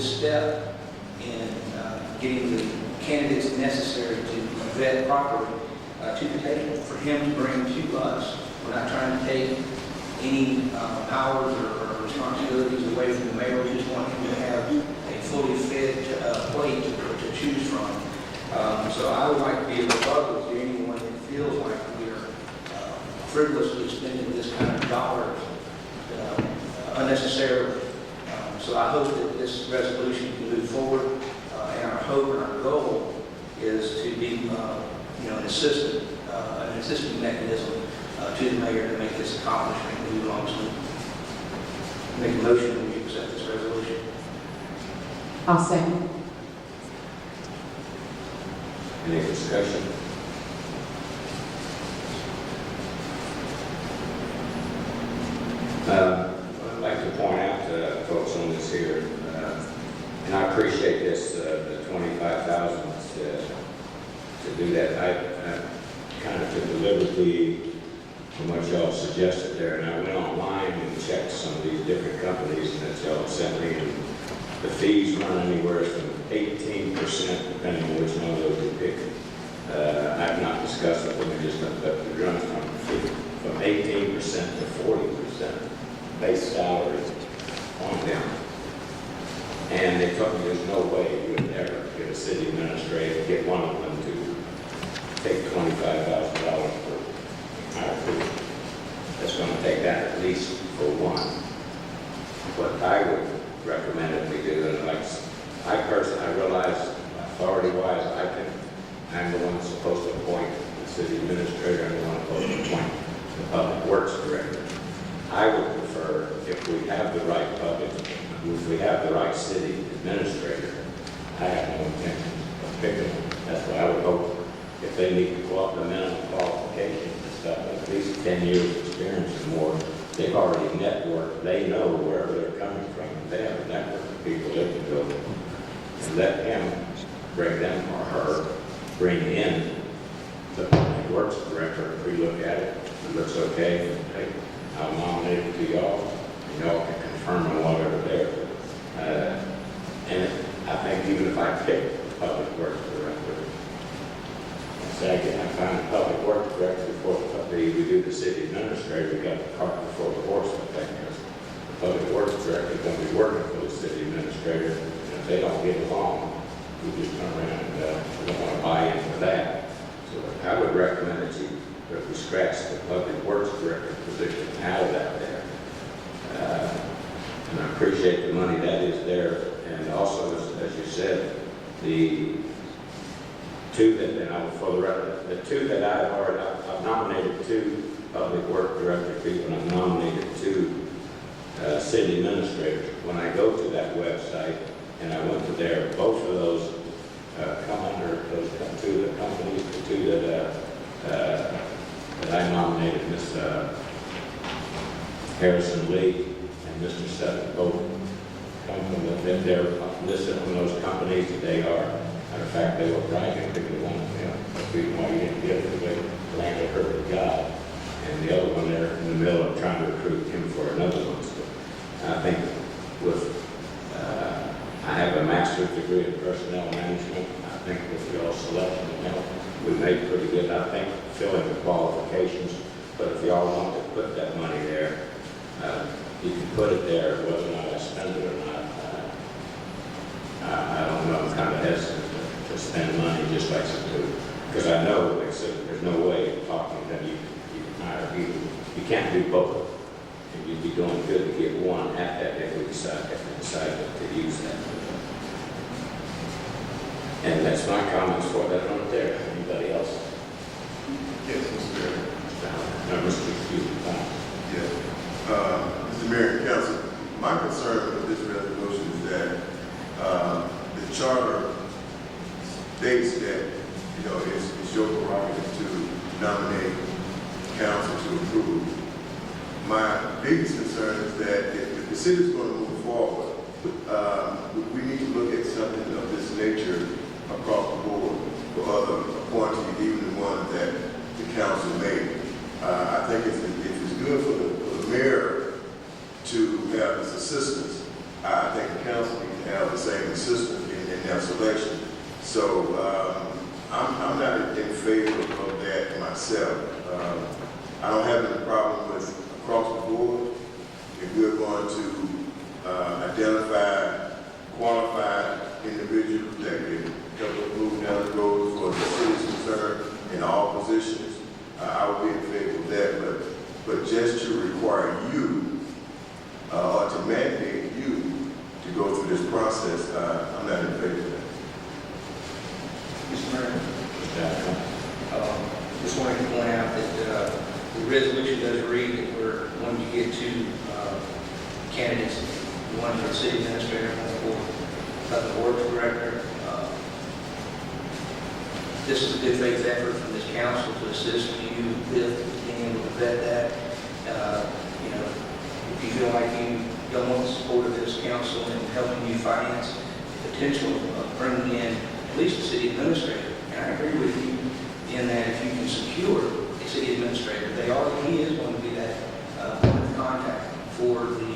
this step in getting the candidates necessary to vet properly to the table for him to bring to us. We're not trying to take any powers or responsibilities away from the mayor. We just want him to have a fully fit plate to choose from. So I would like to be a rebuttal to anyone that feels like we are frivolously spending this kind of dollars unnecessarily. So I hope that this resolution can move forward, and our hope and our goal is to be, an assisting mechanism to the mayor to make this accomplishment and move along smoothly. Make a motion that we accept this resolution. I'll second. Any discussion? I'd like to point out to folks on this here, and I appreciate this, the $25,000 to do that. I kind of took the liberty from what y'all suggested there, and I went online and checked some of these different companies that y'all sent me, and the fees run anywhere from 18%, depending on which one of those you pick. I've not discussed it, but we just looked up the runs from 18% to 40% base salary on them. And they told me there's no way you would ever get a city administrator, get one of them to take $25,000 for higher fee. That's going to take that at least for one. What I would recommend that we do, and like I personally, I realize authority-wise, I'm the one that's supposed to appoint the city administrator, I'm the one supposed to appoint the public works director. I would prefer, if we have the right if we have the right city administrator, I have no intention of picking them. That's why I would hope if they meet the minimum qualifications and stuff, at least 10 years of experience or more, they've already networked, they know wherever they're coming from, they have a network of people they can go and let him bring them or her, bring in the public works director, if we look at it, it looks okay, I'll nominate it to y'all, and y'all can confirm on whatever there. And I think even if I pick the public works director, second, I find the public works director before we do the city administrator, we got the cart before the horse, I think, because the public works director is going to be working for the city administrator, and if they don't get along, we just turn around and we don't want to buy into that. So I would recommend that we scratch the public works director position out of that there. And I appreciate the money that is there. And also, as you said, the two that, and I will for the record, the two that I've nominated two public work director people, and I've nominated two city administrators. When I go to that website, and I went to there, both of those come under those two of the companies, the two that I nominated, Ms. Harrison Lee and Mr. Sutton, both come from they're listed on those companies that they are. Matter of fact, they were bragging because one of them, the reason why you didn't get it, they landed her a job, and the other one there in the middle of trying to recruit him for another one. So I think with I have a master's degree in personnel management. I think with y'all selection and help, we made pretty good, I think, filling the qualifications. But if y'all want to put that money there, you can put it there, whether or not I spend it or not. I don't know, I'm kind of hesitant to spend money just like some do. Because I know, like I said, there's no way talking to them, you can't do both. And you'd be doing good to get one at that if we decide to use that. And that's my comments for that one there. Anybody else? Yes, Mr. Mayor. No, Mr. Excuse me. Yeah. Mr. Mayor and Council, my concern with this resolution is that the charter states that, it's your prerogative to nominate council to approve. My biggest concern is that if the city is going to move forward, we need to look at something of this nature across the board for other appointees, even the ones that the council made. I think if it's good for the mayor to have his assistants, I think the council needs to have the same assistant in their selection. So I'm not in favor of that myself. I don't have any problem with across the board. If we're going to identify qualified individuals that can help us move down the road for the city's concern in all positions, I would be in favor of that. But just to require you or to mandate you to go through this process, I'm not in favor of that. Mr. Mayor, just wanted to point out that the resolution does read that we're wanting to get two candidates, one for the city administrator and one for the board director. This is a good faith effort from this council to assist you with being able to vet that. If you feel like you don't want the support of this council in helping you finance the potential of bringing in at least a city administrator, and I agree with you in that if you can secure a city administrator, he is going to be that point of contact for the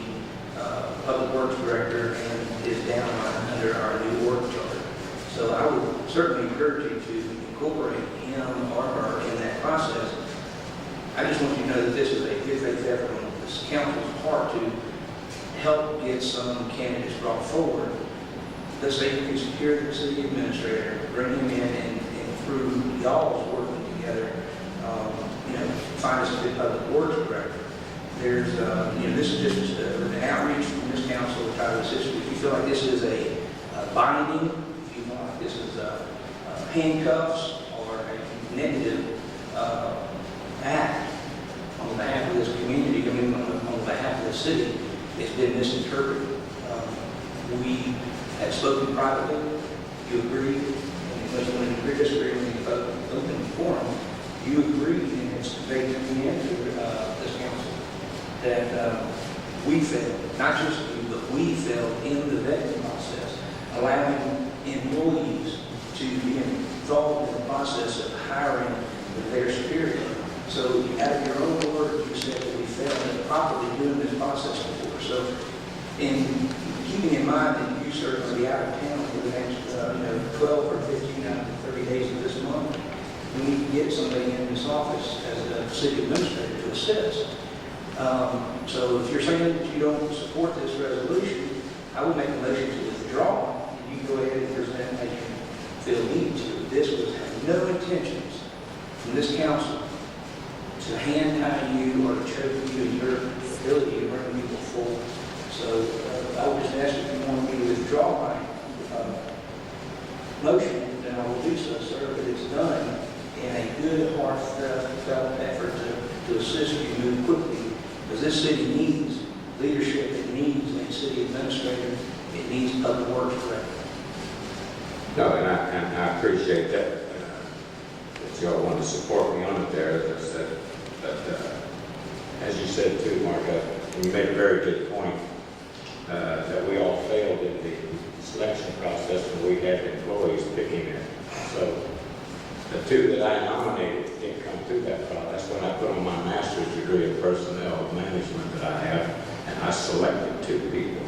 public works director and his downline under our new org charter. So I would certainly encourage you to incorporate him or her in that process. I just want you to know that this is a good faith effort on this council's part to help get some candidates brought forward. Let's say you can secure the city administrator, bring him in, and through y'all's working together, find us a good public works director. There's, this is just an outreach from this council to try to assist you. If you feel like this is a binding, if you feel like this is handcuffs or a negative act on behalf of this community, on behalf of the city, it's been misinterpreted. We have spoken privately. You agreed, and when you disagree with the open forum, you agreed, and it's conveyed to me and to this council, that we failed, not just you, but we failed in the vetting process, allowing employees to be involved in the process of hiring their superior. So out of your own words, you said that we failed in properly doing this process before. So in keeping in mind that you sir are going to be out of town for the next 12 or 15 out of 30 days of this month, we need to get somebody in this office as a city administrator to assist. So if you're saying that you don't support this resolution, I would make a motion to withdraw, and you go ahead and present as you feel need to. This was had no intentions from this council to hand tie you or to choke you in your ability to bring people forward. So I would just ask if you want me to withdraw my motion, then I will do so, sir, but it's done in a good, heartfelt effort to assist you move quickly, because this city needs leadership, it needs a city administrator, it needs public works director. No, and I appreciate that y'all want to support me on it there, as I said. But as you said too, Mark, you made a very good point that we all failed in the selection process when we had employees picking it. So the two that I nominated didn't come through that process. When I put on my master's degree in personnel management that I have, and I selected two people,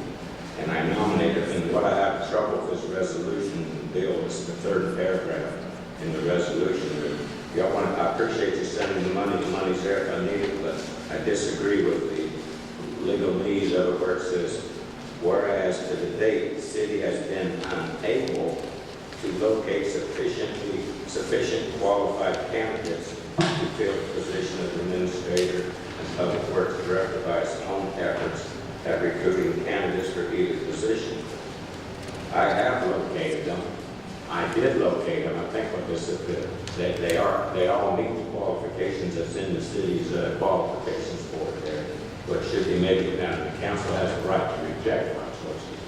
and I nominated them. And what I have trouble with this resolution bill is the third paragraph in the resolution. Y'all want to, I appreciate you sending the money. The money's there if I need it, but I disagree with the legal needs of it where it says, whereas to the date, the city has been unable to locate sufficient qualified candidates to fill the position of administrator and public works director by its own efforts at recruiting candidates for either position. I have located them. I did locate them. I think what this is, they all meet the qualifications that's in the city's qualifications board there. What should be made now, the council has a right to reject my choices.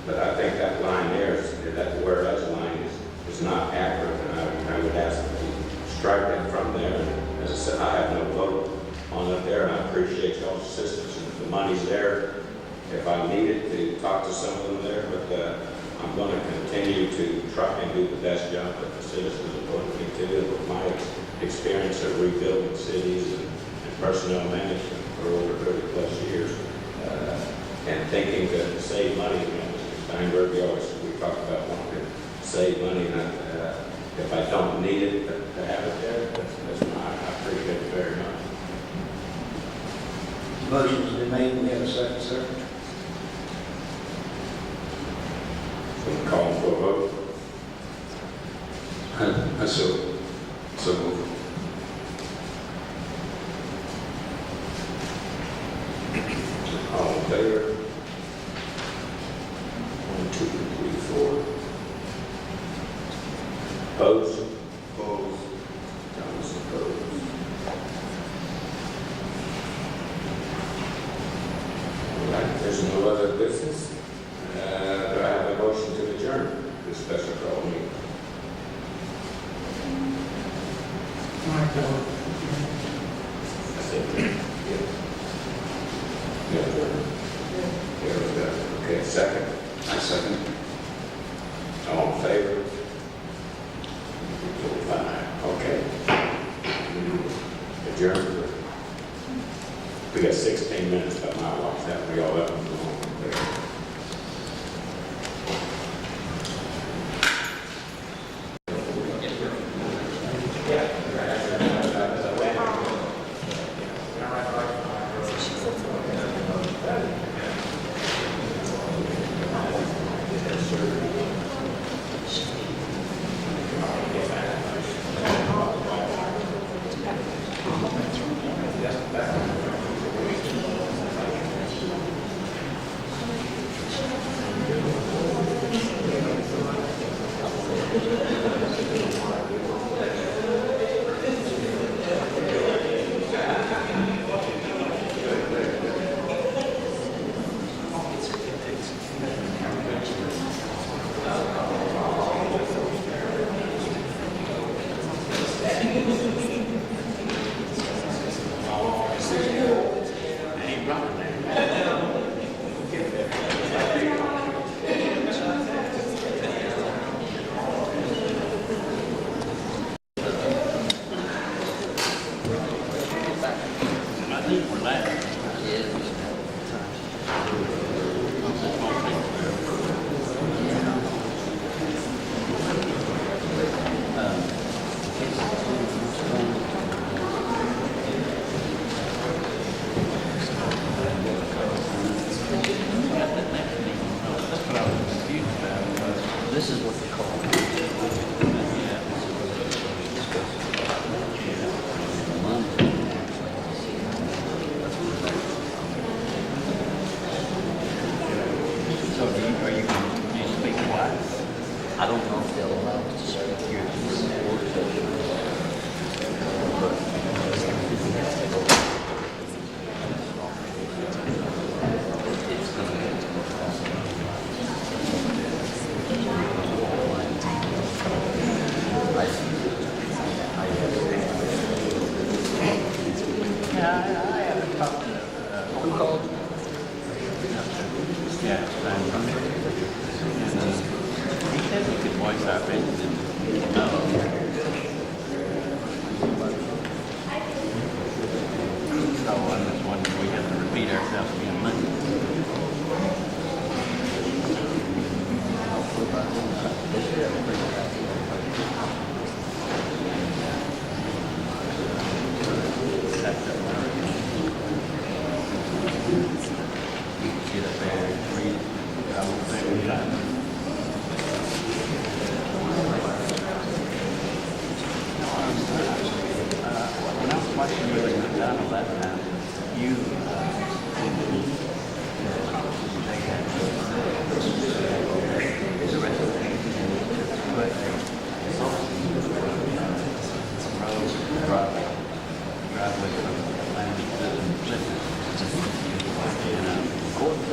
But I think that line there, that whereas line is not accurate, and I would ask that you strike that from there. And as I said, I have no vote on it there, and I appreciate y'all's assistance. And if the money's there, if I needed to talk to some of them there, but I'm going to continue to try and do the best job that the citizens appointed me to, and with my experience of rebuilding cities and personnel management for over 30 plus years, and thinking to save money. Mr. Steinberg, we talked about wanting to save money, and if I don't need it, to have it there, that's fine. I appreciate it very much. Motion's been made, we have a second, sir. So call for a vote. I so move. All in favor? 1, 2, 3, 4. Opposed? Opposed? Thomas opposed. All right, there's no other business. Do I have a motion to adjourn this special call meeting? That's it. Yeah. There we go. Okay, second. I second. All in favor? 5. Okay. Adjourn. We got 16 minutes by my watch. That we all up and going. This is what they call it. So are you speak white? I don't know if they'll allow us to speak here. Yeah, I haven't talked to who called? Yeah, he said he could voice our opinion. So I just wondering, we have to repeat ourselves again Monday. Get up there and read it. I will say we got it. When I was watching you at McDonald's that time, you they had the recipe, but driveway from land to and according to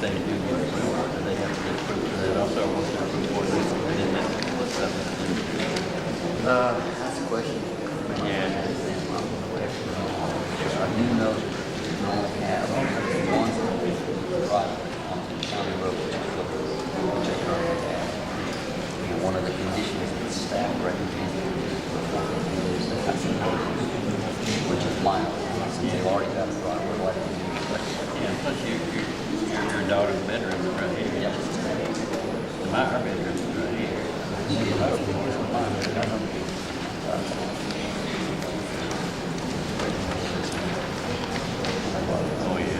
they do, they have to get proof of that also. That's a question. Yeah. I do know that all cab, ones that we right on the county road, which is what take our cab. And one of the conditions that staff recommended before they do this, they have to know, which is mild, since they've already got a driver license. Yeah, plus your daughter's bedroom is right here. Yep. Our bedroom is right here. Oh, yeah.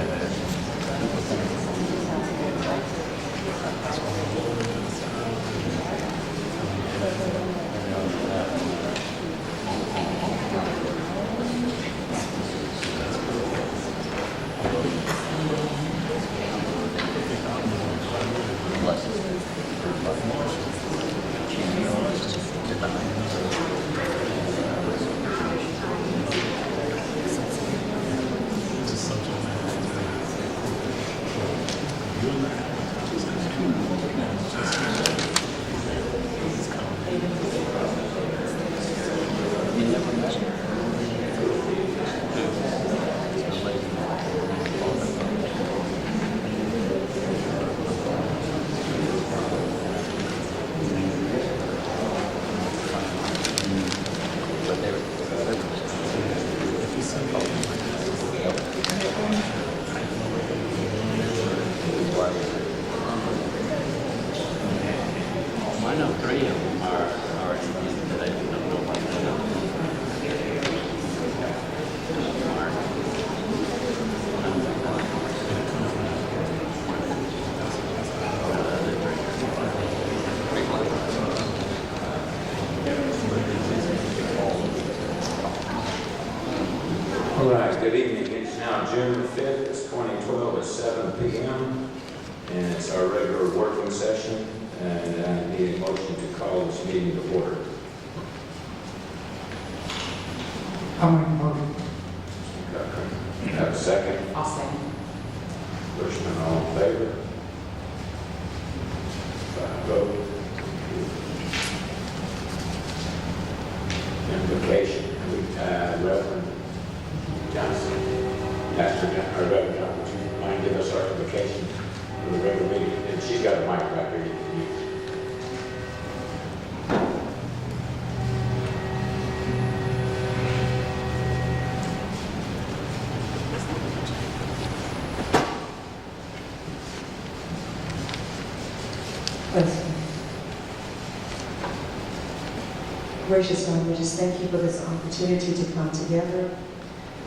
I know 3 of them are already in today. Don't know about All right, good evening. It's now June the 5th, it's 2012 at 7 p.m. And it's our regular working session. And I need a motion to call this meeting to order. I'll make a motion. Have a second? I'll second. Bushman, all in favor? 5 vote. Invocation. Reverend Johnson, Pastor Johnson, or Reverend Johnson, would you mind giving us our invocation for the regular meeting? And she's got a mic right here. You can use. Let's pray. Gracious Lord, we just thank you for this opportunity to come together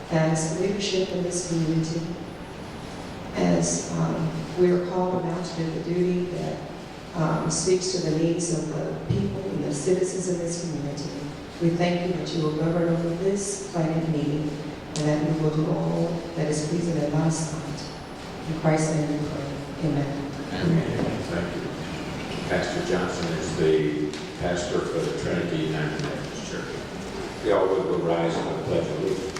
as leadership in this community, as we are called about to do the duty that speaks to the needs of the people and the citizens in this community. We thank you that you will govern over this planning meeting and that we will do all that is pleasing in thy sight. In Christ's name we pray. Amen. Thank you. Pastor Johnson is the pastor for the Trinity United Methodist Church. We all will rise and the pledge of allegiance.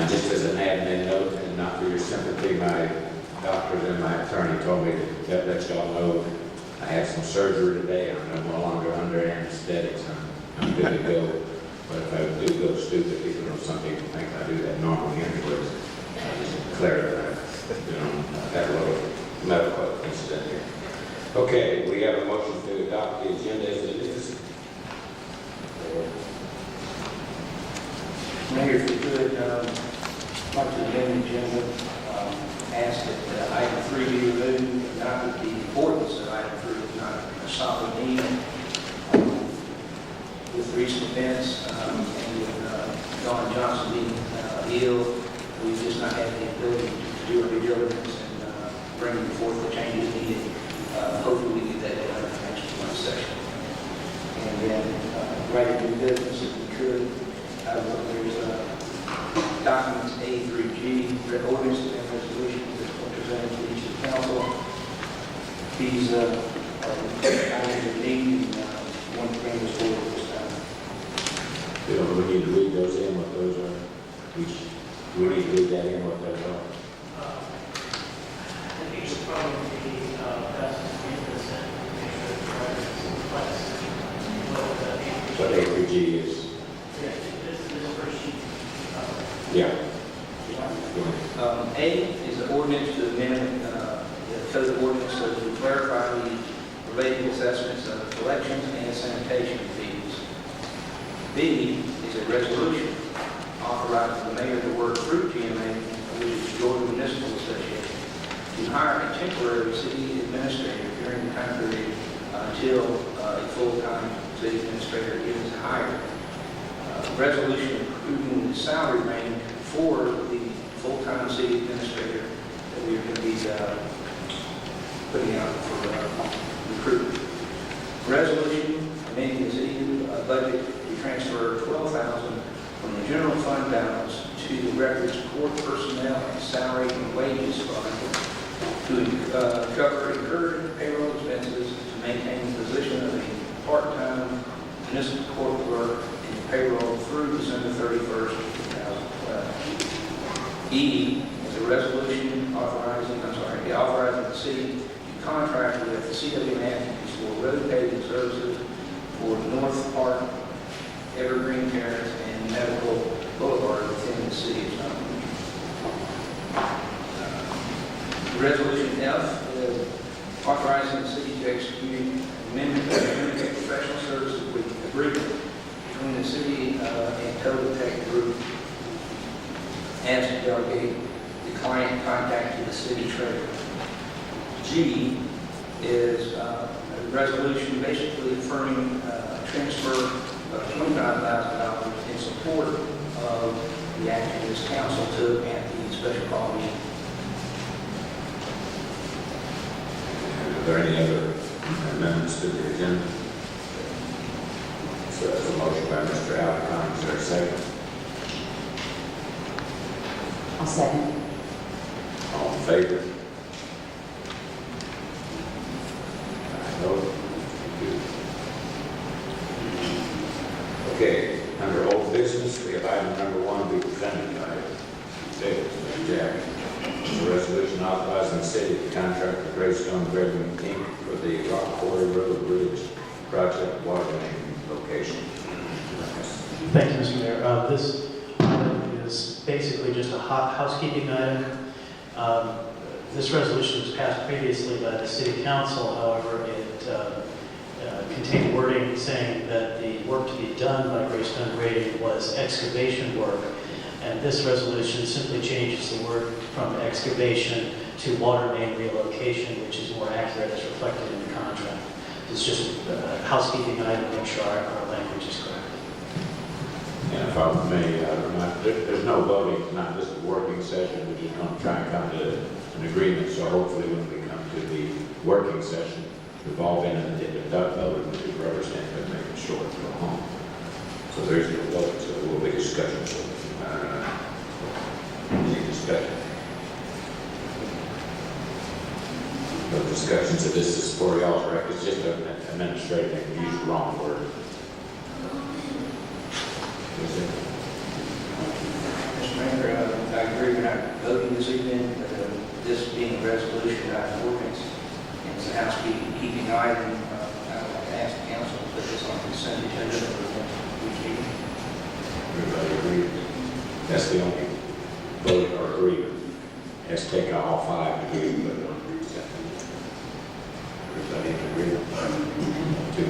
Just as an admin note, and not for your sympathy, my doctors and my attorney told me to let y'all know I had some surgery today. I'm no longer under anesthetics. I'm good to go. But if I do go stupid, even though some people think I do that normally anyways, I just declare that I've had a little medical incident here. Okay, we have a motion to adopt the agenda as it is. Mayor, if you could, like to amend the agenda, ask that item 3 be removed, not that the importance of item 3 is not a solid need. With recent events and with Dawn Johnson being ill, we've just not had the ability to do our due diligence and bring forth the changes needed. Hopefully we get that done in the next month's session. And then write a due diligence if we could. There's documents A through G ordinance and resolutions that are presented to each of the council. These are items of need, and one to bring this forward this time. We need to read those in, what those are. We need to read that in, what those are. I think it should probably be best to read this and make sure the right is in place. What APG is. Yeah, this is the first sheet. Yeah. A is an ordinance to amend the code of ordinance so to clarify the related assessments of collections and sanitation fees. B is a resolution authorizing the mayor to work through GMA, which is Georgia Municipal Association, to hire a temporary city administrator during the time period until a full-time city administrator is hired. Resolution approving the salary range for the full-time city administrator that we are going to be putting out for recruitment. Resolution amending the city budget to transfer $12,000 from the general fund balance to the records court personnel and salary and wages fund to cover incurred payroll expenses to maintain the position of a part-time municipal court clerk in payroll through December 31st, 2012. E is a resolution authorizing the city to contract with the CW Matthews for road paving services for North Park, Evergreen Terrace, and Medical Boulevard within the city of Summerlin. Resolution F is authorizing the city to execute amendment to the professional services agreement between the city and Total Tech Group as to delegate the client contact to the city treasurer. G is a resolution basically affirming a transfer of $25,000 in support of the action this council took at the special call meeting. Are there any other amendments to the agenda? So there's a motion by Mr. Alcon. Is there a second? I'll second. All in favor? Vote. Okay, under old business, we have item number 1 to be presented by David Jack. It's a resolution authorizing the city to contract with Greystone Dredging Inc. for the Rock Quarry Road Bridge project water main location. Thank you, Mr. Mayor. This item is basically just a housekeeping item. This resolution was passed previously by the City Council. However, it contained wording saying that the work to be done by Greystone Grading was excavation work, and this resolution simply changes the word from excavation to water main relocation, which is more accurate as reflected in the contract. It's just a housekeeping item to make sure our language is correct. And if I may remind, there's no voting tonight. This is a working session. We're just going to try and come to an agreement. So hopefully when we come to the working session, we've all been in the duck vote and the rubber stamp and make it short and go home. So there's no vote. So there will be discussion. Any discussion? No discussion. So this is for y'all's record. It's just an administrative thing. We used the wrong word. Mr. Mayor, I agree we're not voting this evening, but this being a resolution, ordinance, it's a housekeeping item. I would like to ask the council to put this on consent agenda for the next meeting. Everybody agrees? That's the only vote or agreement. Has to take all 5 to agree, but one consent. Everybody in agreement? 2.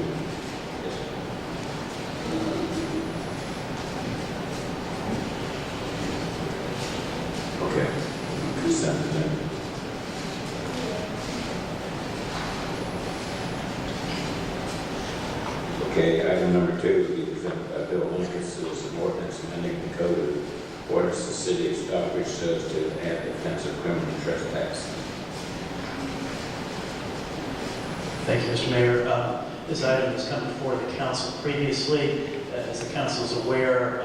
Okay. Consent agenda. Okay, item number 2 will be presented by Bill Lincoln. This is an ordinance amending the code of ordinance of the city of Stockbridge so as to add the offense of criminal trespass. Thank you, Mr. Mayor. This item has come before the council previously. As the council is aware,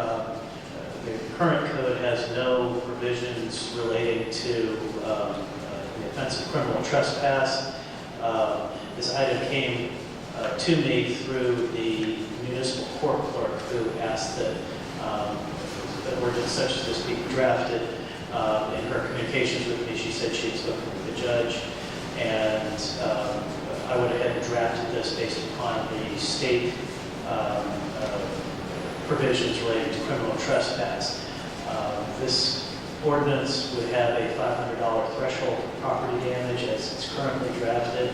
the current code has no provisions relating to the offense of criminal trespass. This item came to me through the municipal court clerk, who asked that that ordinance such as this be drafted. In her communications with me, she said she had spoken with the judge, and I went ahead and drafted this based upon the state provisions relating to criminal trespass. This ordinance would have a $500 threshold for property damage as it's currently drafted.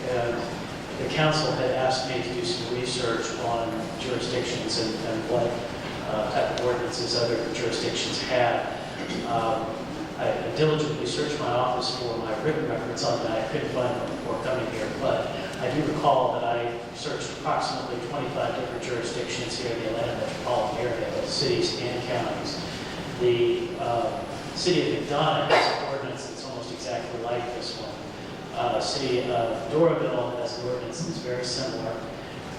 And the council had asked me to do some research on jurisdictions and what type of ordinances other jurisdictions have. I diligently searched my office for my written records on that. I couldn't find them before coming here, but I do recall that I searched approximately 25 different jurisdictions here in the Atlanta metropolitan area, both cities and counties. The city of McDonough has an ordinance that's almost exactly like this one. City of Doraville has an ordinance that's very similar.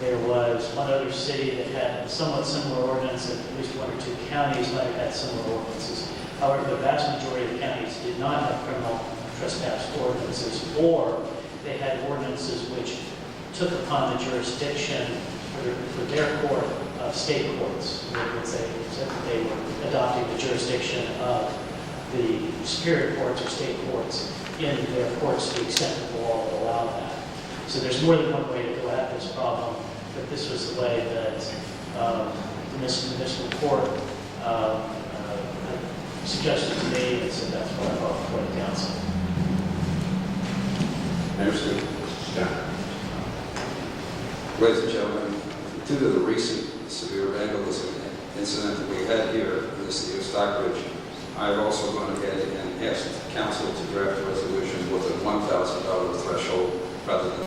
There was one other city that had a somewhat similar ordinance, and at least one or two counties might have had similar ordinances. However, the vast majority of counties did not have criminal trespass ordinances, or they had ordinances which took upon the jurisdiction for their court of state courts. They said that they were adopting the jurisdiction of the superior courts or state courts in their courts to the extent that the law would allow that. So there's more than one way to go at this problem, but this was the way that the municipal court suggested to me, and so that's what I brought before the council. Understood. Ladies and gentlemen, due to the recent severe vandalism incident that we had here in the city of Stockbridge, I've also gone ahead and asked the council to draft a resolution with a $1,000 threshold rather than